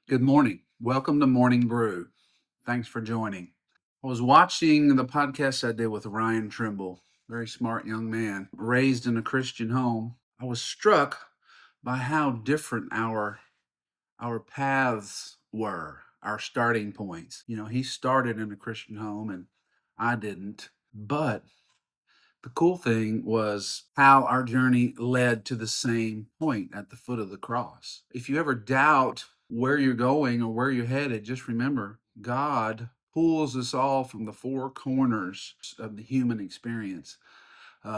Good morning. Welcome to Morning Brew. Thanks for joining. I was watching the podcast I did with Ryan Trimble, very smart young man, raised in a Christian home. I was struck by how different our paths were, our starting points. He started in a Christian home and I didn't. But the cool thing was how our journey led to the same point at the foot of the cross. If you ever doubt where you're going or where you're headed, just remember God pulls us all from the four corners of the human experience,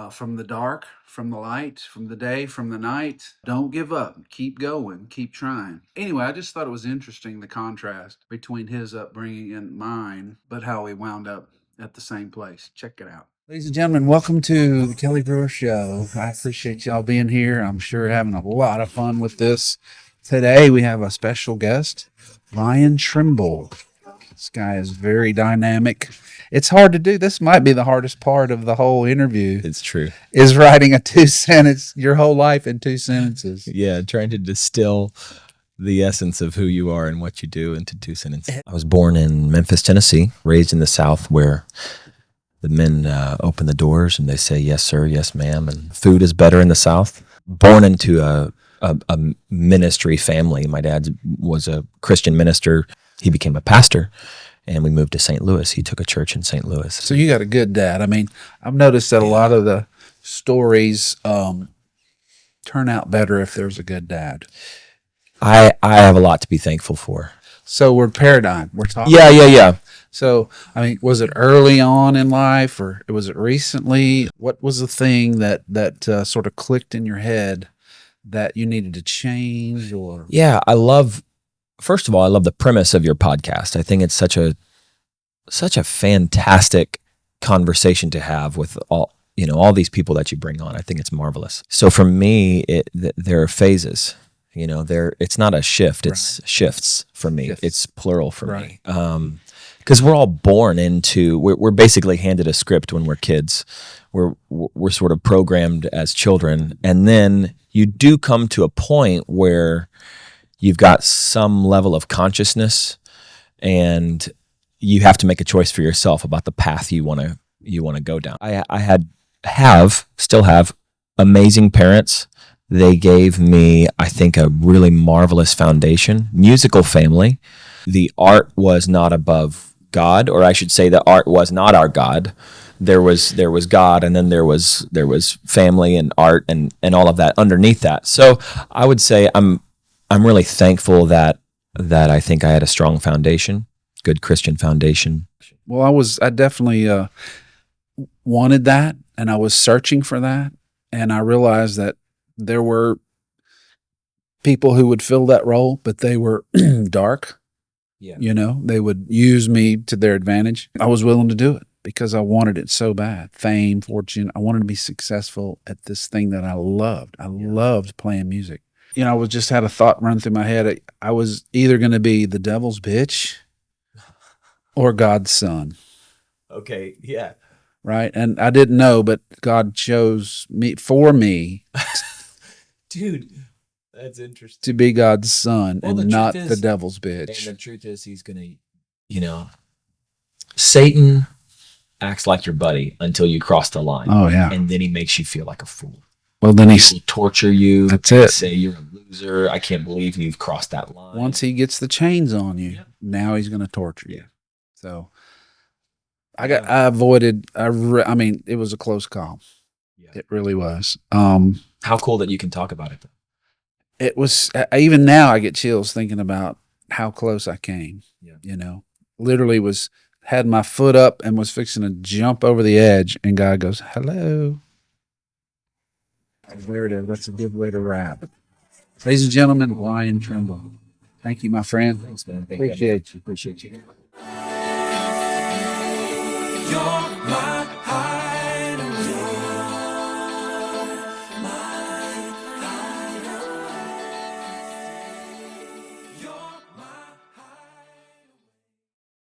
from the dark, from the light, from the day, from the night. Don't give up. Keep going. Keep trying. Anyway, I just thought it was interesting, the contrast between his upbringing and mine, but how we wound up at the same place. Check it out. Ladies and gentlemen, welcome to the Kelly Brewer Show. I appreciate y'all being here. I'm sure having a lot of fun with this. Today we have a special guest, Ryan Trimble. This guy is very dynamic. It's hard to do. This might be the hardest part of the whole interview. It's true. Is writing your whole life in 2 sentences. Yeah, trying to distill the essence of who you are and what you do into 2 sentences. I was born in Memphis, Tennessee, raised in the South where the men open the doors and they say, yes, sir, yes, ma'am, and food is better in the South. Born into a ministry family. My dad was a Christian minister. He became a pastor, and we moved to St. Louis. He took a church in St. Louis. So you got a good dad. I mean, I've noticed that a lot of the stories turn out better if there's a good dad. I have a lot to be thankful for. So we're paradigm. We're talking. Yeah. So, I mean, was it early on in life or was it recently? What was the thing that sort of clicked in your head that you needed to change? Or Yeah, first of all, I love the premise of your podcast. I think it's such a fantastic conversation to have with all these people that you bring on. I think it's marvelous. So for me, there are phases. It's not a shift; it's shifts for me. Shifts. It's plural for me. Because we're all born into. We're basically handed a script when we're kids. We're sort of programmed as children, and then you do come to a point where you've got some level of consciousness, and you have to make a choice for yourself about the path you want to go down. I still have amazing parents. They gave me, I think, a really marvelous foundation, musical family. The art was not above God, or I should say the art was not our God. There was God, and then there was family and art and all of that underneath that. So I would say I'm really thankful that I think I had a strong foundation, good Christian foundation. Well, I definitely wanted that, and I was searching for that, and I realized that there were people who would fill that role, but they were dark. Yeah. They would use me to their advantage. I was willing to do it because I wanted it so bad. Fame, fortune. I wanted to be successful at this thing that I loved. I loved playing music. I just had a thought run through my head. I was either going to be the devil's bitch or God's son. Okay, yeah. Right? And I didn't know, but God chose me for me. Dude, that's interesting. To be God's son and not the devil's And bitch. the truth is he's going to, Satan acts like your buddy until you cross the line. Oh, yeah. And then he makes you feel like a fool. Well, then He will torture you. That's it. Say you're a loser. I can't believe you've crossed that line. Once he gets the chains on you, now he's going to torture you. So I avoided, it was a close call. Yeah. It really was. How cool that you can talk about it, though. It was, even now I get chills thinking about how close I came. Yeah. Literally had my foot up and was fixing to jump over the edge, and God goes, hello. There it is. That's a good way to wrap. Ladies and gentlemen, Ryan Trimble. Thank you, my friend. Thanks, man. Appreciate you. Appreciate you. You're my